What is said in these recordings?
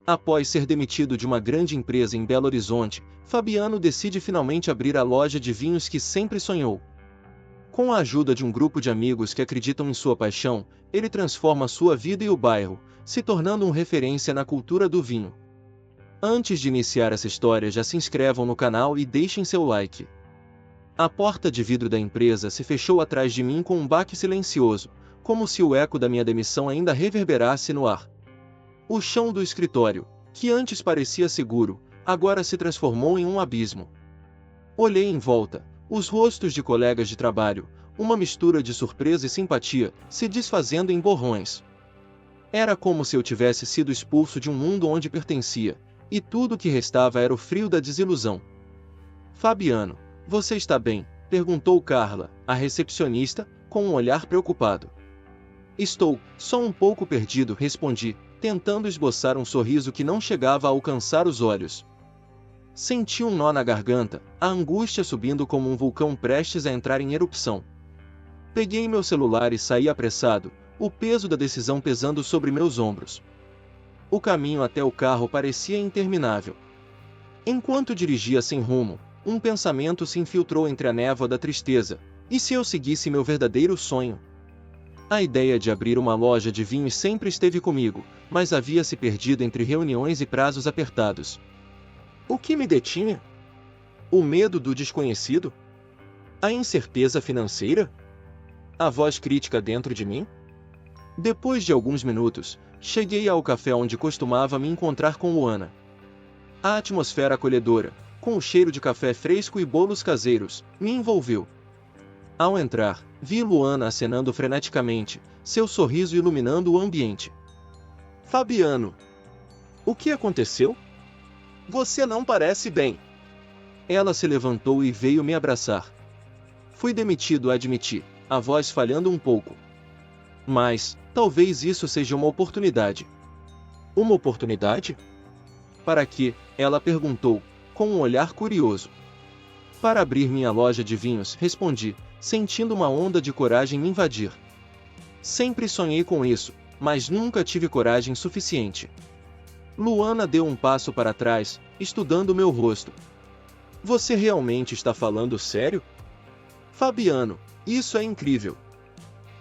Após ser demitido de uma grande empresa em Belo Horizonte, Fabiano decide finalmente abrir a loja de vinhos que sempre sonhou. Com a ajuda de um grupo de amigos que acreditam em sua paixão, ele transforma sua vida e o bairro, se tornando uma referência na cultura do vinho. Antes de iniciar essa história, já se inscrevam no canal e deixem seu like. A porta de vidro da empresa se fechou atrás de mim com um baque silencioso, como se o eco da minha demissão ainda reverberasse no ar. O chão do escritório, que antes parecia seguro, agora se transformou em um abismo. Olhei em volta, os rostos de colegas de trabalho, uma mistura de surpresa e simpatia, se desfazendo em borrões. Era como se eu tivesse sido expulso de um mundo onde pertencia, e tudo o que restava era o frio da desilusão. Fabiano, você está bem? Perguntou Carla, a recepcionista, com um olhar preocupado. Estou, só um pouco perdido, respondi, tentando esboçar um sorriso que não chegava a alcançar os olhos. Senti um nó na garganta, a angústia subindo como um vulcão prestes a entrar em erupção. Peguei meu celular e saí apressado, o peso da decisão pesando sobre meus ombros. O caminho até o carro parecia interminável. Enquanto dirigia sem rumo, um pensamento se infiltrou entre a névoa da tristeza. E se eu seguisse meu verdadeiro sonho? A ideia de abrir uma loja de vinhos sempre esteve comigo, mas havia se perdido entre reuniões e prazos apertados. O que me detinha? O medo do desconhecido? A incerteza financeira? A voz crítica dentro de mim? Depois de alguns minutos, cheguei ao café onde costumava me encontrar com Luana. A atmosfera acolhedora, com o cheiro de café fresco e bolos caseiros, me envolveu. Ao entrar, vi Luana acenando freneticamente, seu sorriso iluminando o ambiente. Fabiano! O que aconteceu? Você não parece bem. Ela se levantou e veio me abraçar. Fui demitido, admiti, a voz falhando um pouco. Mas, talvez isso seja uma oportunidade. Uma oportunidade? Para quê? Ela perguntou, com um olhar curioso. Para abrir minha loja de vinhos, respondi, sentindo uma onda de coragem me invadir. Sempre sonhei com isso, mas nunca tive coragem suficiente. Luana deu um passo para trás, estudando meu rosto. Você realmente está falando sério? Fabiano, isso é incrível.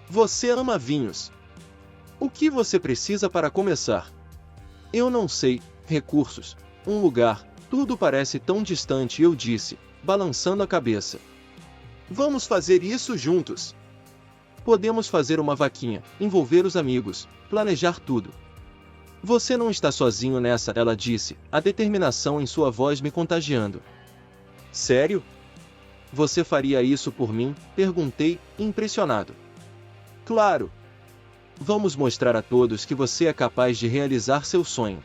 Você ama vinhos. O que você precisa para começar? Eu não sei, recursos, um lugar, tudo parece tão distante, eu disse, balançando a cabeça. Vamos fazer isso juntos. Podemos fazer uma vaquinha, envolver os amigos, planejar tudo. Você não está sozinho nessa, ela disse, a determinação em sua voz me contagiando. Sério? Você faria isso por mim? Perguntei, impressionado. Claro! Vamos mostrar a todos que você é capaz de realizar seu sonho.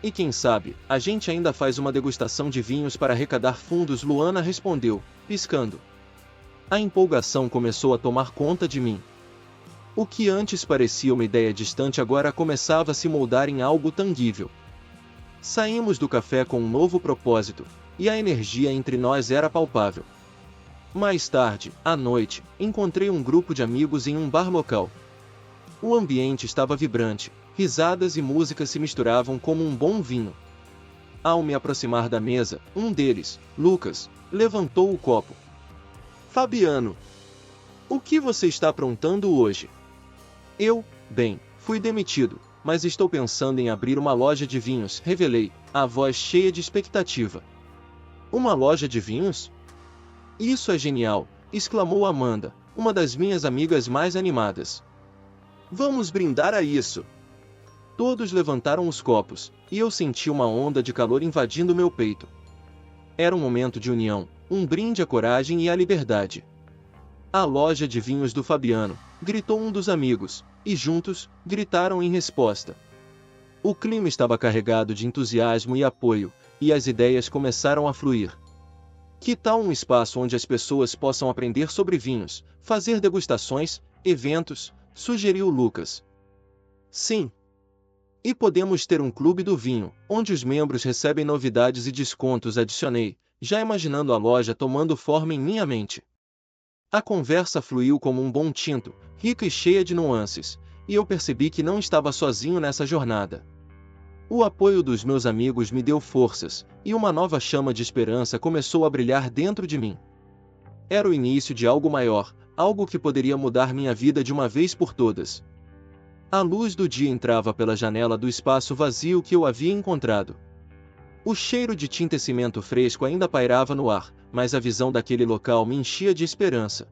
E quem sabe, a gente ainda faz uma degustação de vinhos para arrecadar fundos, Luana respondeu, piscando. A empolgação começou a tomar conta de mim. O que antes parecia uma ideia distante agora começava a se moldar em algo tangível. Saímos do café com um novo propósito, e a energia entre nós era palpável. Mais tarde, à noite, encontrei um grupo de amigos em um bar local. O ambiente estava vibrante, risadas e música se misturavam como um bom vinho. Ao me aproximar da mesa, um deles, Lucas, levantou o copo. Fabiano, o que você está aprontando hoje? Bem, fui demitido, mas estou pensando em abrir uma loja de vinhos, revelei, a voz cheia de expectativa. Uma loja de vinhos? Isso é genial, exclamou Amanda, uma das minhas amigas mais animadas. Vamos brindar a isso! Todos levantaram os copos, e eu senti uma onda de calor invadindo meu peito. Era um momento de união, um brinde à coragem e à liberdade. A loja de vinhos do Fabiano, gritou um dos amigos, e juntos, gritaram em resposta. O clima estava carregado de entusiasmo e apoio, e as ideias começaram a fluir. Que tal um espaço onde as pessoas possam aprender sobre vinhos, fazer degustações, eventos? Sugeriu Lucas. Sim. E podemos ter um clube do vinho, onde os membros recebem novidades e descontos, adicionei, já imaginando a loja tomando forma em minha mente. A conversa fluiu como um bom tinto, rica e cheia de nuances, e eu percebi que não estava sozinho nessa jornada. O apoio dos meus amigos me deu forças, e uma nova chama de esperança começou a brilhar dentro de mim. Era o início de algo maior, algo que poderia mudar minha vida de uma vez por todas. A luz do dia entrava pela janela do espaço vazio que eu havia encontrado. O cheiro de tinta e cimento fresco ainda pairava no ar, mas a visão daquele local me enchia de esperança.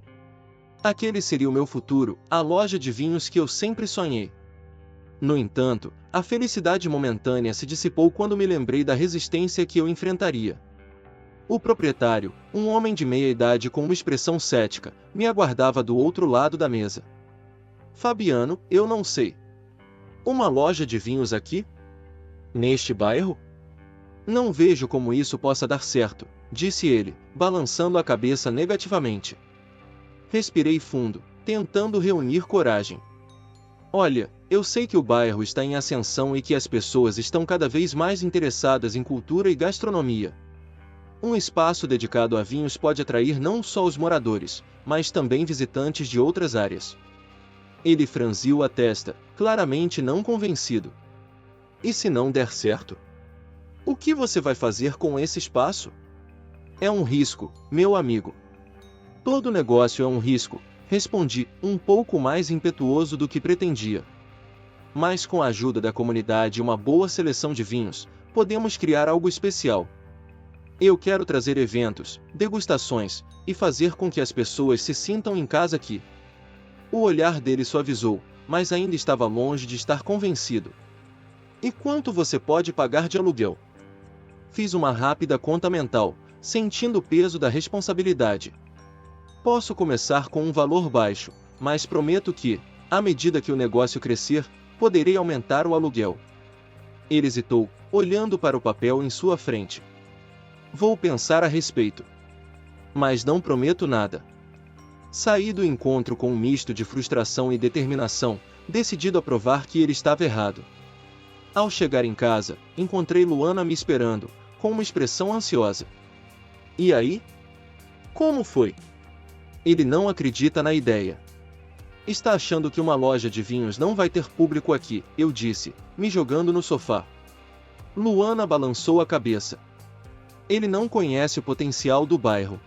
Aquele seria o meu futuro, a loja de vinhos que eu sempre sonhei. No entanto, a felicidade momentânea se dissipou quando me lembrei da resistência que eu enfrentaria. O proprietário, um homem de meia idade com uma expressão cética, me aguardava do outro lado da mesa. Fabiano, eu não sei. Uma loja de vinhos aqui? Neste bairro? Não vejo como isso possa dar certo, disse ele, balançando a cabeça negativamente. Respirei fundo, tentando reunir coragem. Olha, eu sei que o bairro está em ascensão e que as pessoas estão cada vez mais interessadas em cultura e gastronomia. Um espaço dedicado a vinhos pode atrair não só os moradores, mas também visitantes de outras áreas. Ele franziu a testa, claramente não convencido. E se não der certo? O que você vai fazer com esse espaço? É um risco, meu amigo. Todo negócio é um risco, respondi, um pouco mais impetuoso do que pretendia. Mas com a ajuda da comunidade e uma boa seleção de vinhos, podemos criar algo especial. Eu quero trazer eventos, degustações, e fazer com que as pessoas se sintam em casa aqui. O olhar dele suavizou, mas ainda estava longe de estar convencido. E quanto você pode pagar de aluguel? Fiz uma rápida conta mental, sentindo o peso da responsabilidade. Posso começar com um valor baixo, mas prometo que, à medida que o negócio crescer, poderei aumentar o aluguel. Ele hesitou, olhando para o papel em sua frente. Vou pensar a respeito. Mas não prometo nada. Saí do encontro com um misto de frustração e determinação, decidido a provar que ele estava errado. Ao chegar em casa, encontrei Luana me esperando, com uma expressão ansiosa. E aí? Como foi? Ele não acredita na ideia. Está achando que uma loja de vinhos não vai ter público aqui, eu disse, me jogando no sofá. Luana balançou a cabeça. Ele não conhece o potencial do bairro.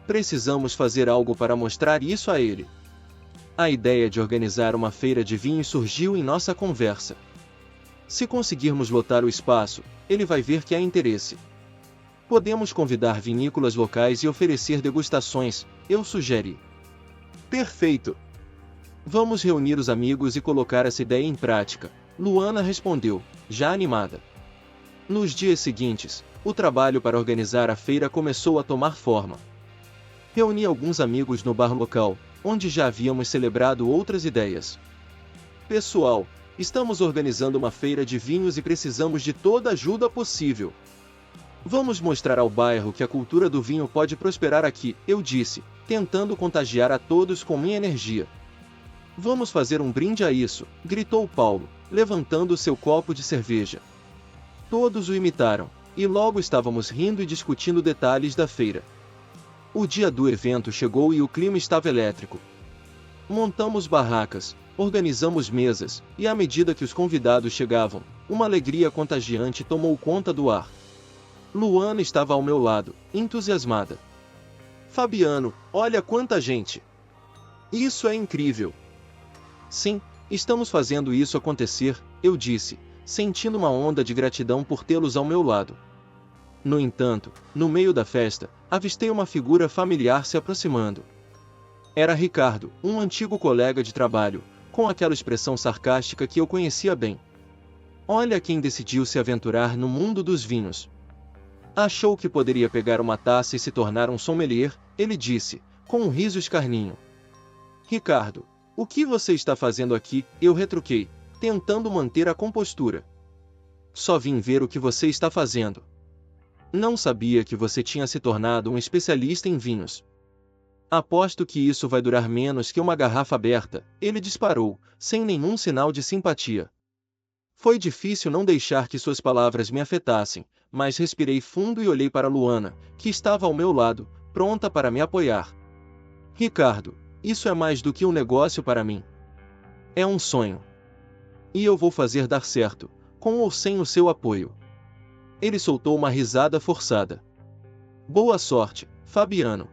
Precisamos fazer algo para mostrar isso a ele. A ideia de organizar uma feira de vinhos surgiu em nossa conversa. Se conseguirmos lotar o espaço, ele vai ver que há interesse. Podemos convidar vinícolas locais e oferecer degustações, eu sugeri. Perfeito! Vamos reunir os amigos e colocar essa ideia em prática, Luana respondeu, já animada. Nos dias seguintes, o trabalho para organizar a feira começou a tomar forma. Reuni alguns amigos no bar local, onde já havíamos celebrado outras ideias. Pessoal, estamos organizando uma feira de vinhos e precisamos de toda a ajuda possível. Vamos mostrar ao bairro que a cultura do vinho pode prosperar aqui, eu disse, tentando contagiar a todos com minha energia. Vamos fazer um brinde a isso, gritou Paulo, levantando seu copo de cerveja. Todos o imitaram, e logo estávamos rindo e discutindo detalhes da feira. O dia do evento chegou e o clima estava elétrico. Montamos barracas, organizamos mesas, e à medida que os convidados chegavam, uma alegria contagiante tomou conta do ar. Luana estava ao meu lado, entusiasmada. Fabiano, olha quanta gente! Isso é incrível! Sim, estamos fazendo isso acontecer, eu disse, sentindo uma onda de gratidão por tê-los ao meu lado. No entanto, no meio da festa, avistei uma figura familiar se aproximando. Era Ricardo, um antigo colega de trabalho, com aquela expressão sarcástica que eu conhecia bem. Olha quem decidiu se aventurar no mundo dos vinhos. Achou que poderia pegar uma taça e se tornar um sommelier, ele disse, com um riso escarninho. Ricardo, o que você está fazendo aqui? Eu retruquei, tentando manter a compostura. Só vim ver o que você está fazendo. Não sabia que você tinha se tornado um especialista em vinhos. Aposto que isso vai durar menos que uma garrafa aberta, ele disparou, sem nenhum sinal de simpatia. Foi difícil não deixar que suas palavras me afetassem, mas respirei fundo e olhei para Luana, que estava ao meu lado, pronta para me apoiar. Ricardo, isso é mais do que um negócio para mim. É um sonho. E eu vou fazer dar certo, com ou sem o seu apoio. Ele soltou uma risada forçada. Boa sorte, Fabiano.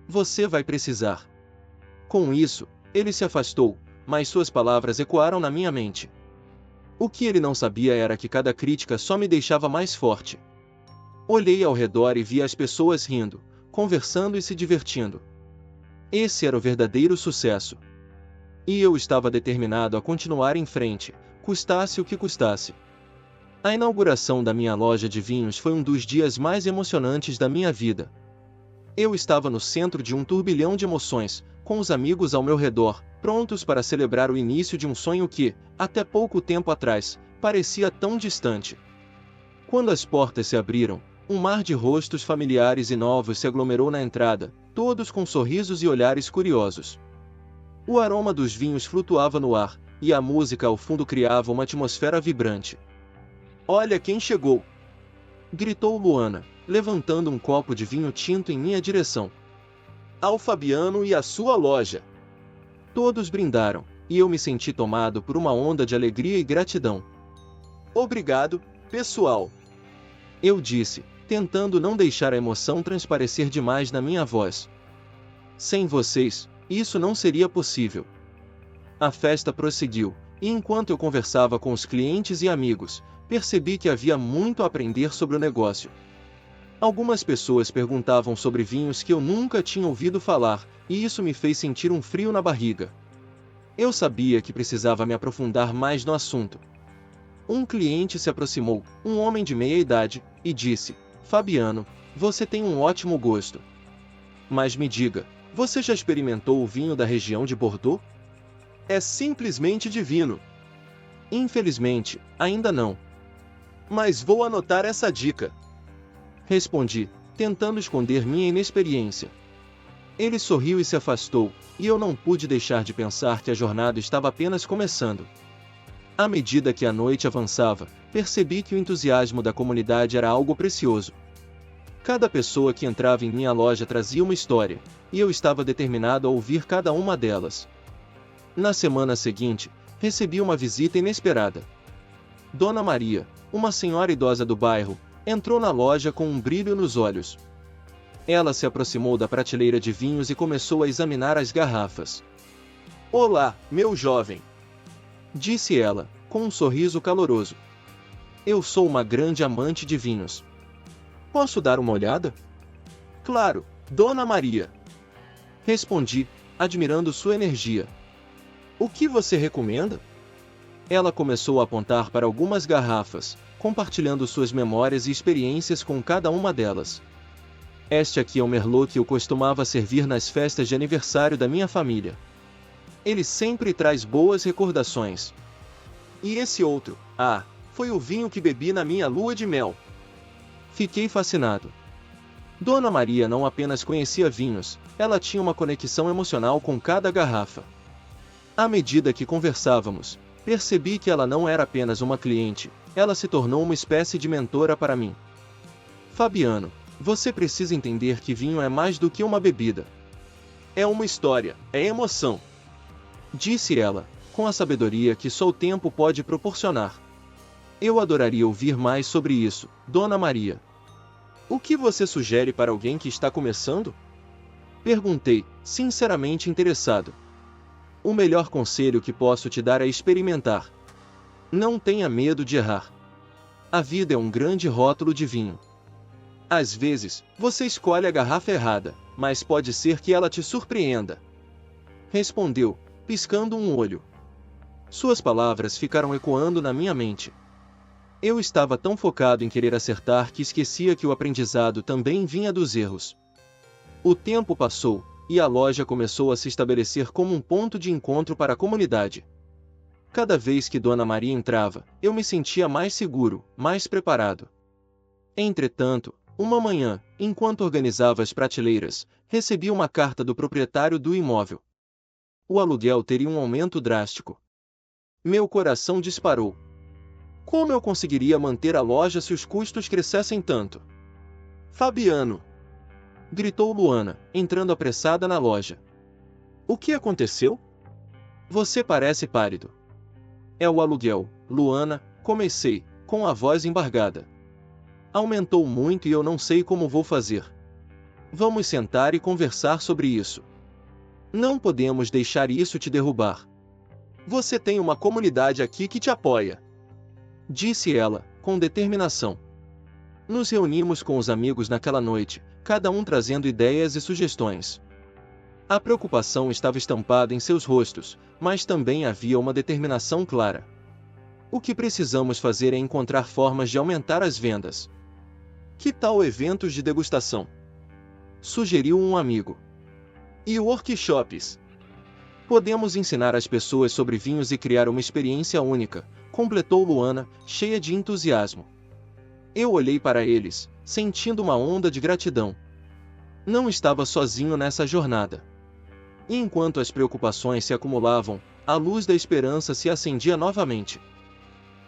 Você vai precisar. Com isso, ele se afastou, mas suas palavras ecoaram na minha mente. O que ele não sabia era que cada crítica só me deixava mais forte. Olhei ao redor e vi as pessoas rindo, conversando e se divertindo. Esse era o verdadeiro sucesso. E eu estava determinado a continuar em frente, custasse o que custasse. A inauguração da minha loja de vinhos foi um dos dias mais emocionantes da minha vida. Eu estava no centro de um turbilhão de emoções, com os amigos ao meu redor, prontos para celebrar o início de um sonho que, até pouco tempo atrás, parecia tão distante. Quando as portas se abriram, um mar de rostos familiares e novos se aglomerou na entrada, todos com sorrisos e olhares curiosos. O aroma dos vinhos flutuava no ar, e a música ao fundo criava uma atmosfera vibrante. Olha quem chegou! Gritou Luana, levantando um copo de vinho tinto em minha direção. Ao Fabiano e à sua loja! Todos brindaram, e eu me senti tomado por uma onda de alegria e gratidão. Obrigado, pessoal! Eu disse, tentando não deixar a emoção transparecer demais na minha voz. Sem vocês, isso não seria possível. A festa prosseguiu, e enquanto eu conversava com os clientes e amigos, percebi que havia muito a aprender sobre o negócio. Algumas pessoas perguntavam sobre vinhos que eu nunca tinha ouvido falar, e isso me fez sentir um frio na barriga. Eu sabia que precisava me aprofundar mais no assunto. Um cliente se aproximou, um homem de meia idade, e disse: Fabiano, você tem um ótimo gosto. Mas me diga, você já experimentou o vinho da região de Bordeaux? É simplesmente divino. Infelizmente, ainda não. Mas vou anotar essa dica. Respondi, tentando esconder minha inexperiência. Ele sorriu e se afastou, e eu não pude deixar de pensar que a jornada estava apenas começando. À medida que a noite avançava, percebi que o entusiasmo da comunidade era algo precioso. Cada pessoa que entrava em minha loja trazia uma história, e eu estava determinado a ouvir cada uma delas. Na semana seguinte, recebi uma visita inesperada. Dona Maria, uma senhora idosa do bairro, entrou na loja com um brilho nos olhos. Ela se aproximou da prateleira de vinhos e começou a examinar as garrafas. Olá, meu jovem! Disse ela, com um sorriso caloroso. Eu sou uma grande amante de vinhos. Posso dar uma olhada? Claro, Dona Maria! Respondi, admirando sua energia. O que você recomenda? Ela começou a apontar para algumas garrafas, compartilhando suas memórias e experiências com cada uma delas. Este aqui é o Merlot que eu costumava servir nas festas de aniversário da minha família. Ele sempre traz boas recordações. E esse outro, foi o vinho que bebi na minha lua de mel. Fiquei fascinado. Dona Maria não apenas conhecia vinhos, ela tinha uma conexão emocional com cada garrafa. À medida que conversávamos, percebi que ela não era apenas uma cliente, ela se tornou uma espécie de mentora para mim. Fabiano, você precisa entender que vinho é mais do que uma bebida. É uma história, é emoção. Disse ela, com a sabedoria que só o tempo pode proporcionar. Eu adoraria ouvir mais sobre isso, Dona Maria. O que você sugere para alguém que está começando? Perguntei, sinceramente interessado. O melhor conselho que posso te dar é experimentar. Não tenha medo de errar. A vida é um grande rótulo de vinho. Às vezes, você escolhe a garrafa errada, mas pode ser que ela te surpreenda. Respondeu, piscando um olho. Suas palavras ficaram ecoando na minha mente. Eu estava tão focado em querer acertar que esquecia que o aprendizado também vinha dos erros. O tempo passou, e a loja começou a se estabelecer como um ponto de encontro para a comunidade. Cada vez que Dona Maria entrava, eu me sentia mais seguro, mais preparado. Entretanto, uma manhã, enquanto organizava as prateleiras, recebi uma carta do proprietário do imóvel. O aluguel teria um aumento drástico. Meu coração disparou. Como eu conseguiria manter a loja se os custos crescessem tanto? Fabiano! Gritou Luana, entrando apressada na loja. O que aconteceu? Você parece pálido. É o aluguel, Luana, Comecei, com a voz embargada. Aumentou muito e eu não sei como vou fazer. Vamos sentar e conversar sobre isso. Não podemos deixar isso te derrubar. Você tem uma comunidade aqui que te apoia, disse ela, com determinação. Nos reunimos com os amigos naquela noite, cada um trazendo ideias e sugestões. A preocupação estava estampada em seus rostos, mas também havia uma determinação clara. O que precisamos fazer é encontrar formas de aumentar as vendas. Que tal eventos de degustação? Sugeriu um amigo. E workshops? Podemos ensinar as pessoas sobre vinhos e criar uma experiência única, completou Luana, cheia de entusiasmo. Eu olhei para eles, sentindo uma onda de gratidão. Não estava sozinho nessa jornada. E enquanto as preocupações se acumulavam, a luz da esperança se acendia novamente.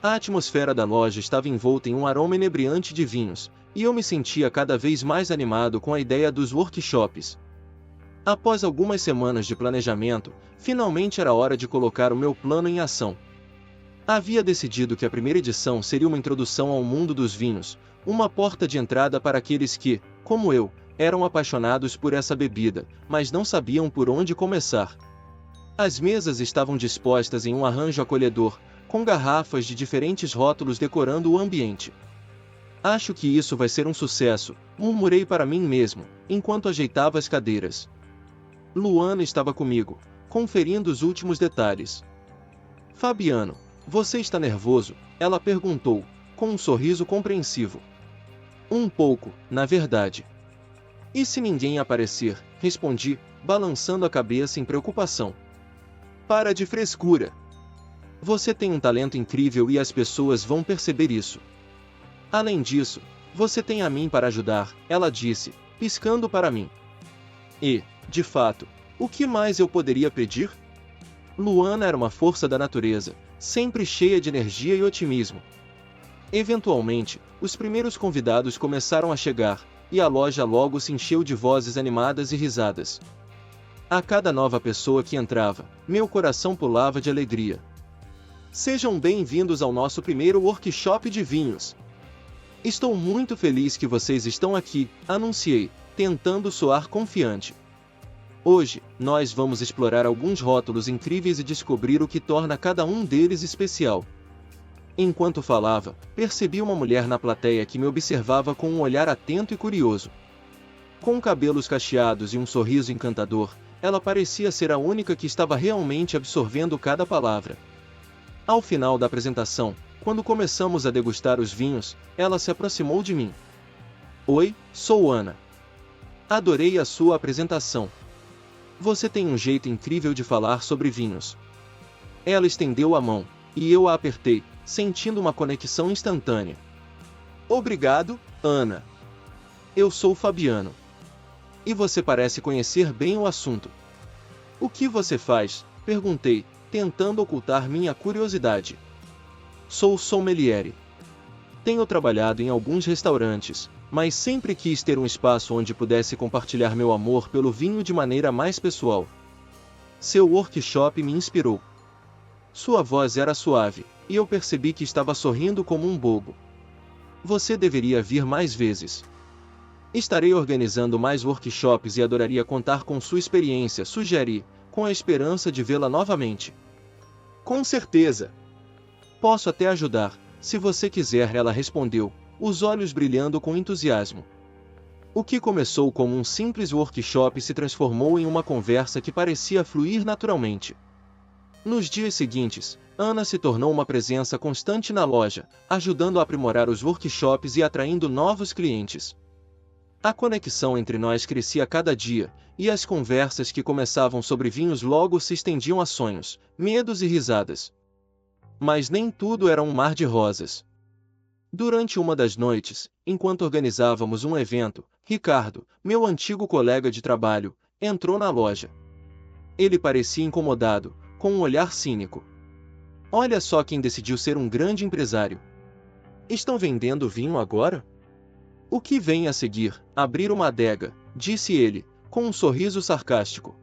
A atmosfera da loja estava envolta em um aroma inebriante de vinhos, e eu me sentia cada vez mais animado com a ideia dos workshops. Após algumas semanas de planejamento, finalmente era hora de colocar o meu plano em ação. Havia decidido que a primeira edição seria uma introdução ao mundo dos vinhos, uma porta de entrada para aqueles que, como eu, eram apaixonados por essa bebida, mas não sabiam por onde começar. As mesas estavam dispostas em um arranjo acolhedor, com garrafas de diferentes rótulos decorando o ambiente. Acho que isso vai ser um sucesso, murmurei para mim mesmo, enquanto ajeitava as cadeiras. Luana estava comigo, conferindo os últimos detalhes. Fabiano, você está nervoso? Ela perguntou, com um sorriso compreensivo. Um pouco, na verdade. E se ninguém aparecer? Respondi, balançando a cabeça em preocupação. Para de frescura. Você tem um talento incrível e as pessoas vão perceber isso. Além disso, você tem a mim para ajudar, ela disse, piscando para mim. E, de fato, o que mais eu poderia pedir? Luana era uma força da natureza, sempre cheia de energia e otimismo. Eventualmente, os primeiros convidados começaram a chegar, e a loja logo se encheu de vozes animadas e risadas. A cada nova pessoa que entrava, meu coração pulava de alegria. Sejam bem-vindos ao nosso primeiro workshop de vinhos. Estou muito feliz que vocês estão aqui, anunciei, tentando soar confiante. Hoje, nós vamos explorar alguns rótulos incríveis e descobrir o que torna cada um deles especial. Enquanto falava, percebi uma mulher na plateia que me observava com um olhar atento e curioso. Com cabelos cacheados e um sorriso encantador, ela parecia ser a única que estava realmente absorvendo cada palavra. Ao final da apresentação, quando começamos a degustar os vinhos, ela se aproximou de mim. Oi, sou Ana. Adorei a sua apresentação. Você tem um jeito incrível de falar sobre vinhos. Ela estendeu a mão, e eu a apertei, sentindo uma conexão instantânea. Obrigado, Ana. Eu sou Fabiano. E você parece conhecer bem o assunto. O que você faz? Perguntei, tentando ocultar minha curiosidade. Sou sommelier. Tenho trabalhado em alguns restaurantes, mas sempre quis ter um espaço onde pudesse compartilhar meu amor pelo vinho de maneira mais pessoal. Seu workshop me inspirou. Sua voz era suave, e eu percebi que estava sorrindo como um bobo. Você deveria vir mais vezes. Estarei organizando mais workshops e adoraria contar com sua experiência, sugeri, com a esperança de vê-la novamente. Com certeza. Posso até ajudar, se você quiser, ela respondeu, os olhos brilhando com entusiasmo. O que começou como um simples workshop se transformou em uma conversa que parecia fluir naturalmente. Nos dias seguintes, Ana se tornou uma presença constante na loja, ajudando a aprimorar os workshops e atraindo novos clientes. A conexão entre nós crescia cada dia, e as conversas que começavam sobre vinhos logo se estendiam a sonhos, medos e risadas. Mas nem tudo era um mar de rosas. Durante uma das noites, enquanto organizávamos um evento, Ricardo, meu antigo colega de trabalho, entrou na loja. Ele parecia incomodado, com um olhar cínico. Olha só quem decidiu ser um grande empresário. Estão vendendo vinho agora? O que vem a seguir? Abrir uma adega, disse ele, com um sorriso sarcástico.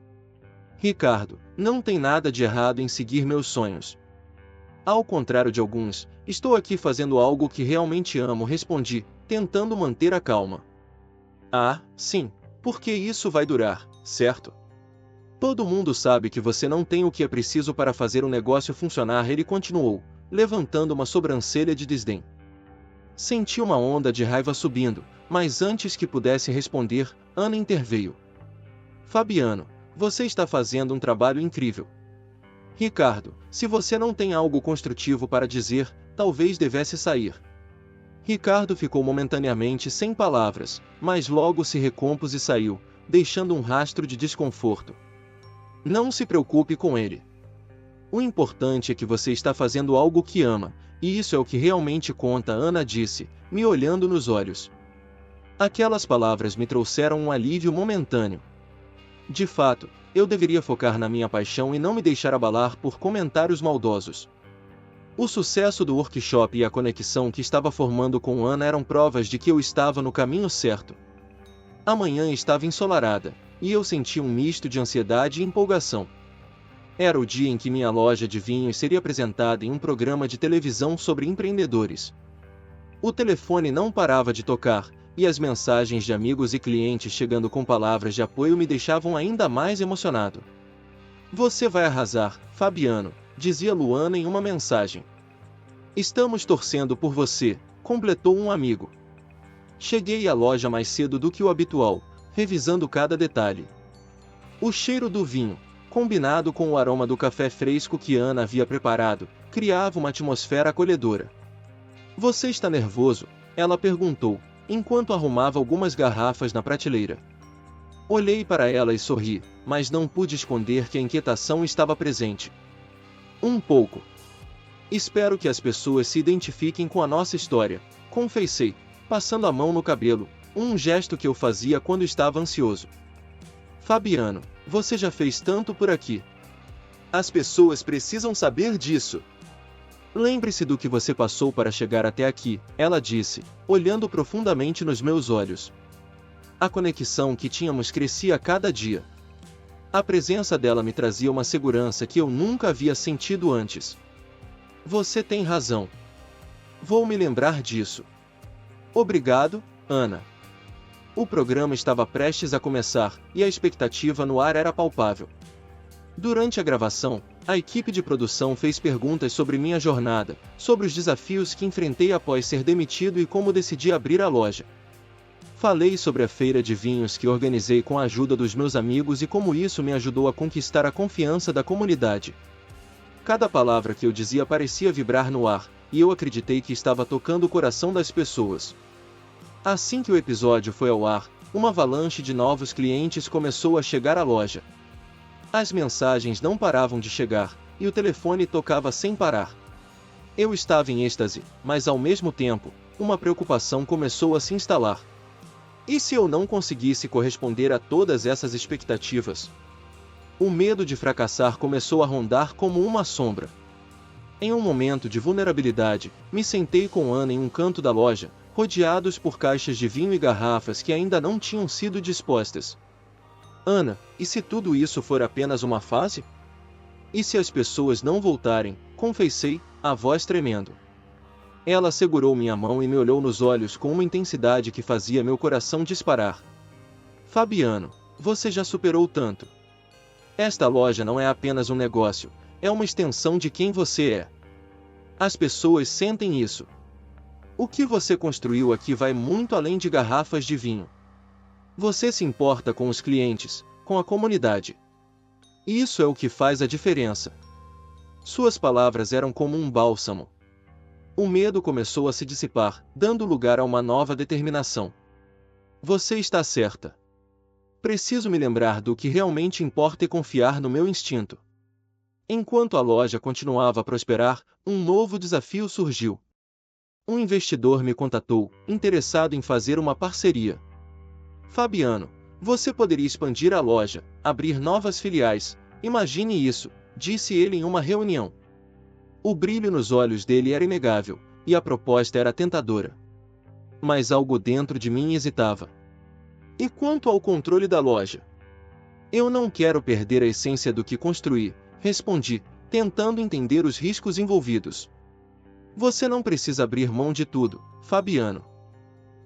Ricardo, não tem nada de errado em seguir meus sonhos. Ao contrário de alguns, estou aqui fazendo algo que realmente amo, respondi, tentando manter a calma. Ah, sim, porque isso vai durar, certo? Todo mundo sabe que você não tem o que é preciso para fazer o negócio funcionar, ele continuou, levantando uma sobrancelha de desdém. Senti uma onda de raiva subindo, mas antes que pudesse responder, Ana interveio. Fabiano, você está fazendo um trabalho incrível. Ricardo, se você não tem algo construtivo para dizer, talvez devesse sair. Ricardo ficou momentaneamente sem palavras, mas logo se recompôs e saiu, deixando um rastro de desconforto. Não se preocupe com ele. O importante é que você está fazendo algo que ama, e isso é o que realmente conta, Ana disse, me olhando nos olhos. Aquelas palavras me trouxeram um alívio momentâneo. De fato, eu deveria focar na minha paixão e não me deixar abalar por comentários maldosos. O sucesso do workshop e a conexão que estava formando com Ana eram provas de que eu estava no caminho certo. A manhã estava ensolarada, e eu sentia um misto de ansiedade e empolgação. Era o dia em que minha loja de vinhos seria apresentada em um programa de televisão sobre empreendedores. O telefone não parava de tocar, e as mensagens de amigos e clientes chegando com palavras de apoio me deixavam ainda mais emocionado. Você vai arrasar, Fabiano, dizia Luana em uma mensagem. Estamos torcendo por você, completou um amigo. Cheguei à loja mais cedo do que o habitual, revisando cada detalhe. O cheiro do vinho, combinado com o aroma do café fresco que Ana havia preparado, criava uma atmosfera acolhedora. Você está nervoso? Ela perguntou, enquanto arrumava algumas garrafas na prateleira. Olhei para ela e sorri, mas não pude esconder que a inquietação estava presente. Um pouco. Espero que as pessoas se identifiquem com a nossa história, confessei, passando a mão no cabelo, um gesto que eu fazia quando estava ansioso. Fabiano, você já fez tanto por aqui. As pessoas precisam saber disso. Lembre-se do que você passou para chegar até aqui, ela disse, olhando profundamente nos meus olhos. A conexão que tínhamos crescia a cada dia. A presença dela me trazia uma segurança que eu nunca havia sentido antes. Você tem razão. Vou me lembrar disso. Obrigado, Ana. O programa estava prestes a começar, e a expectativa no ar era palpável. Durante a gravação, a equipe de produção fez perguntas sobre minha jornada, sobre os desafios que enfrentei após ser demitido e como decidi abrir a loja. Falei sobre a feira de vinhos que organizei com a ajuda dos meus amigos e como isso me ajudou a conquistar a confiança da comunidade. Cada palavra que eu dizia parecia vibrar no ar, e eu acreditei que estava tocando o coração das pessoas. Assim que o episódio foi ao ar, uma avalanche de novos clientes começou a chegar à loja. As mensagens não paravam de chegar, e o telefone tocava sem parar. Eu estava em êxtase, mas ao mesmo tempo, uma preocupação começou a se instalar. E se eu não conseguisse corresponder a todas essas expectativas? O medo de fracassar começou a rondar como uma sombra. Em um momento de vulnerabilidade, me sentei com Ana em um canto da loja, rodeados por caixas de vinho e garrafas que ainda não tinham sido dispostas. Ana, e se tudo isso for apenas uma fase? E se as pessoas não voltarem? Confessei, a voz tremendo. Ela segurou minha mão e me olhou nos olhos com uma intensidade que fazia meu coração disparar. Fabiano, você já superou tanto. Esta loja não é apenas um negócio, é uma extensão de quem você é. As pessoas sentem isso. O que você construiu aqui vai muito além de garrafas de vinho. Você se importa com os clientes, com a comunidade. Isso é o que faz a diferença. Suas palavras eram como um bálsamo. O medo começou a se dissipar, dando lugar a uma nova determinação. Você está certa. Preciso me lembrar do que realmente importa e confiar no meu instinto. Enquanto a loja continuava a prosperar, um novo desafio surgiu. Um investidor me contatou, interessado em fazer uma parceria. Fabiano, você poderia expandir a loja, abrir novas filiais, imagine isso, disse ele em uma reunião. O brilho nos olhos dele era inegável, e a proposta era tentadora. Mas algo dentro de mim hesitava. E quanto ao controle da loja? Eu não quero perder a essência do que construí, respondi, tentando entender os riscos envolvidos. Você não precisa abrir mão de tudo, Fabiano.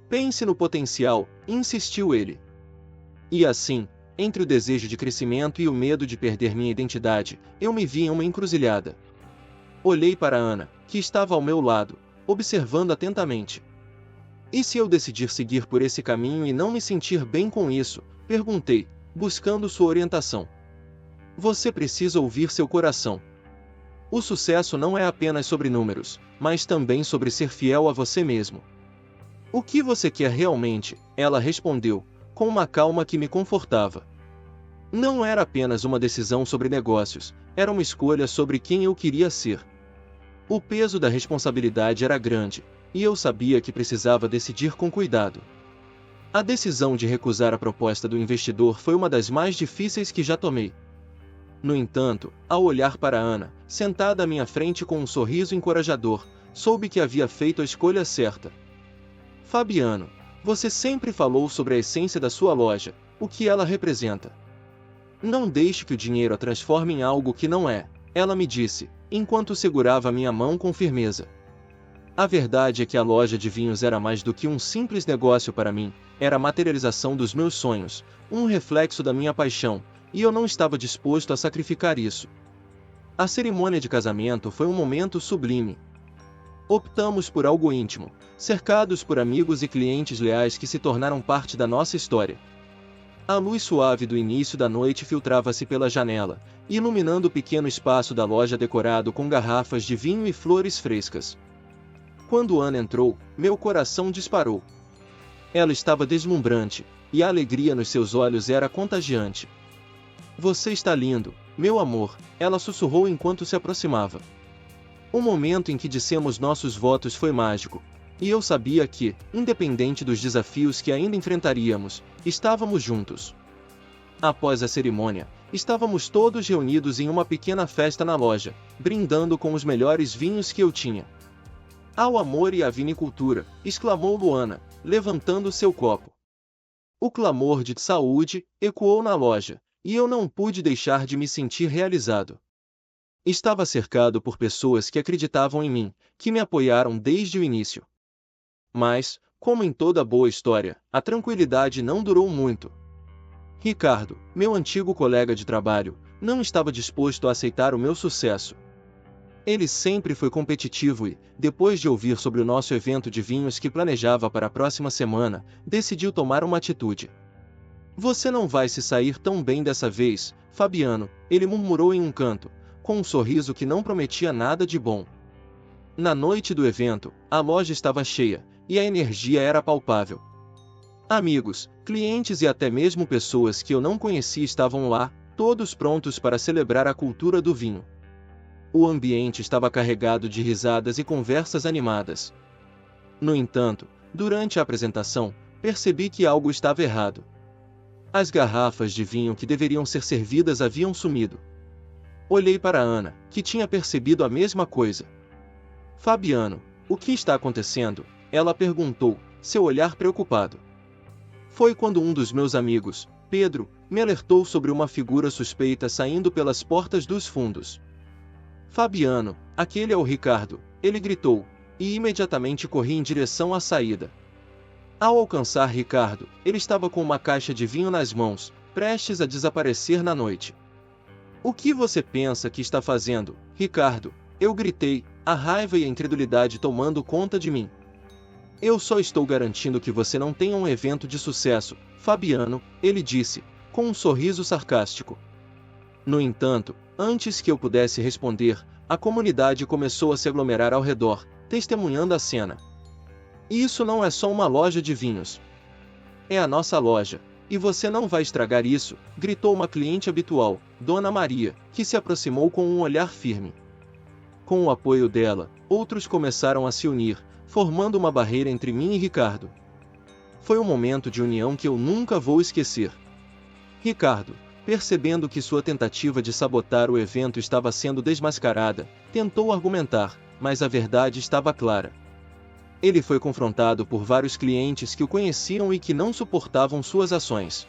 Pense no potencial, insistiu ele. E assim, entre o desejo de crescimento e o medo de perder minha identidade, eu me vi em uma encruzilhada. Olhei para Ana, que estava ao meu lado, observando atentamente. E se eu decidir seguir por esse caminho e não me sentir bem com isso? Perguntei, buscando sua orientação. Você precisa ouvir seu coração. O sucesso não é apenas sobre números, mas também sobre ser fiel a você mesmo. O que você quer realmente? Ela respondeu, com uma calma que me confortava. Não era apenas uma decisão sobre negócios, era uma escolha sobre quem eu queria ser. O peso da responsabilidade era grande, e eu sabia que precisava decidir com cuidado. A decisão de recusar a proposta do investidor foi uma das mais difíceis que já tomei. No entanto, ao olhar para Ana, sentada à minha frente com um sorriso encorajador, soube que havia feito a escolha certa. Fabiano, você sempre falou sobre a essência da sua loja, o que ela representa. Não deixe que o dinheiro a transforme em algo que não é, ela me disse, enquanto segurava minha mão com firmeza. A verdade é que a loja de vinhos era mais do que um simples negócio para mim, era a materialização dos meus sonhos, um reflexo da minha paixão, e eu não estava disposto a sacrificar isso. A cerimônia de casamento foi um momento sublime. Optamos por algo íntimo, cercados por amigos e clientes leais que se tornaram parte da nossa história. A luz suave do início da noite filtrava-se pela janela, iluminando o pequeno espaço da loja decorado com garrafas de vinho e flores frescas. Quando Ana entrou, meu coração disparou. Ela estava deslumbrante, e a alegria nos seus olhos era contagiante. Você está lindo, meu amor, ela sussurrou enquanto se aproximava. O momento em que dissemos nossos votos foi mágico, e eu sabia que, independente dos desafios que ainda enfrentaríamos, estávamos juntos. Após a cerimônia, estávamos todos reunidos em uma pequena festa na loja, brindando com os melhores vinhos que eu tinha. Ao amor e à vinicultura, exclamou Luana, levantando seu copo. O clamor de saúde ecoou na loja, e eu não pude deixar de me sentir realizado. Estava cercado por pessoas que acreditavam em mim, que me apoiaram desde o início. Mas, como em toda boa história, a tranquilidade não durou muito. Ricardo, meu antigo colega de trabalho, não estava disposto a aceitar o meu sucesso. Ele sempre foi competitivo e, depois de ouvir sobre o nosso evento de vinhos que planejava para a próxima semana, decidiu tomar uma atitude. Você não vai se sair tão bem dessa vez, Fabiano, ele murmurou em um canto, com um sorriso que não prometia nada de bom. Na noite do evento, a loja estava cheia, e a energia era palpável. Amigos, clientes e até mesmo pessoas que eu não conhecia estavam lá, todos prontos para celebrar a cultura do vinho. O ambiente estava carregado de risadas e conversas animadas. No entanto, durante a apresentação, percebi que algo estava errado. As garrafas de vinho que deveriam ser servidas haviam sumido. Olhei para Ana, que tinha percebido a mesma coisa. Fabiano, o que está acontecendo? Ela perguntou, seu olhar preocupado. Foi quando um dos meus amigos, Pedro, me alertou sobre uma figura suspeita saindo pelas portas dos fundos. Fabiano, aquele é o Ricardo, ele gritou, e imediatamente corri em direção à saída. Ao alcançar Ricardo, ele estava com uma caixa de vinho nas mãos, prestes a desaparecer na noite. O que você pensa que está fazendo, Ricardo? Eu gritei, a raiva e a incredulidade tomando conta de mim. Eu só estou garantindo que você não tenha um evento de sucesso, Fabiano, ele disse, com um sorriso sarcástico. No entanto, antes que eu pudesse responder, a comunidade começou a se aglomerar ao redor, testemunhando a cena. Isso não é só uma loja de vinhos. É a nossa loja, e você não vai estragar isso, gritou uma cliente habitual, Dona Maria, que se aproximou com um olhar firme. Com o apoio dela, outros começaram a se unir, formando uma barreira entre mim e Ricardo. Foi um momento de união que eu nunca vou esquecer. Ricardo, percebendo que sua tentativa de sabotar o evento estava sendo desmascarada, tentou argumentar, mas a verdade estava clara. Ele foi confrontado por vários clientes que o conheciam e que não suportavam suas ações.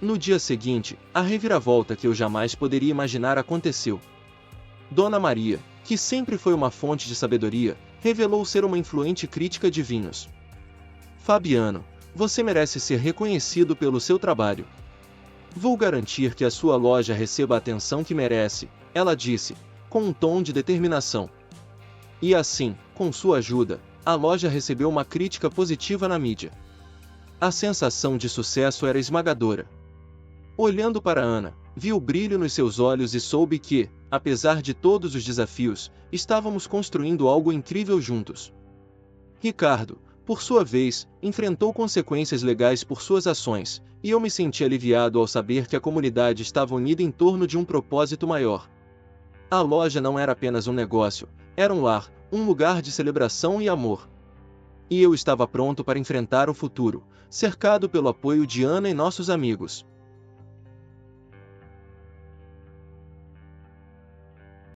No dia seguinte, a reviravolta que eu jamais poderia imaginar aconteceu. Dona Maria, que sempre foi uma fonte de sabedoria, revelou ser uma influente crítica de vinhos. Fabiano, você merece ser reconhecido pelo seu trabalho. Vou garantir que a sua loja receba a atenção que merece, ela disse, com um tom de determinação. E assim, com sua ajuda, a loja recebeu uma crítica positiva na mídia. A sensação de sucesso era esmagadora. Olhando para Ana, vi o brilho nos seus olhos e soube que, apesar de todos os desafios, estávamos construindo algo incrível juntos. Ricardo, por sua vez, enfrentou consequências legais por suas ações, e eu me senti aliviado ao saber que a comunidade estava unida em torno de um propósito maior. A loja não era apenas um negócio, era um lar, um lugar de celebração e amor. E eu estava pronto para enfrentar o futuro, cercado pelo apoio de Ana e nossos amigos.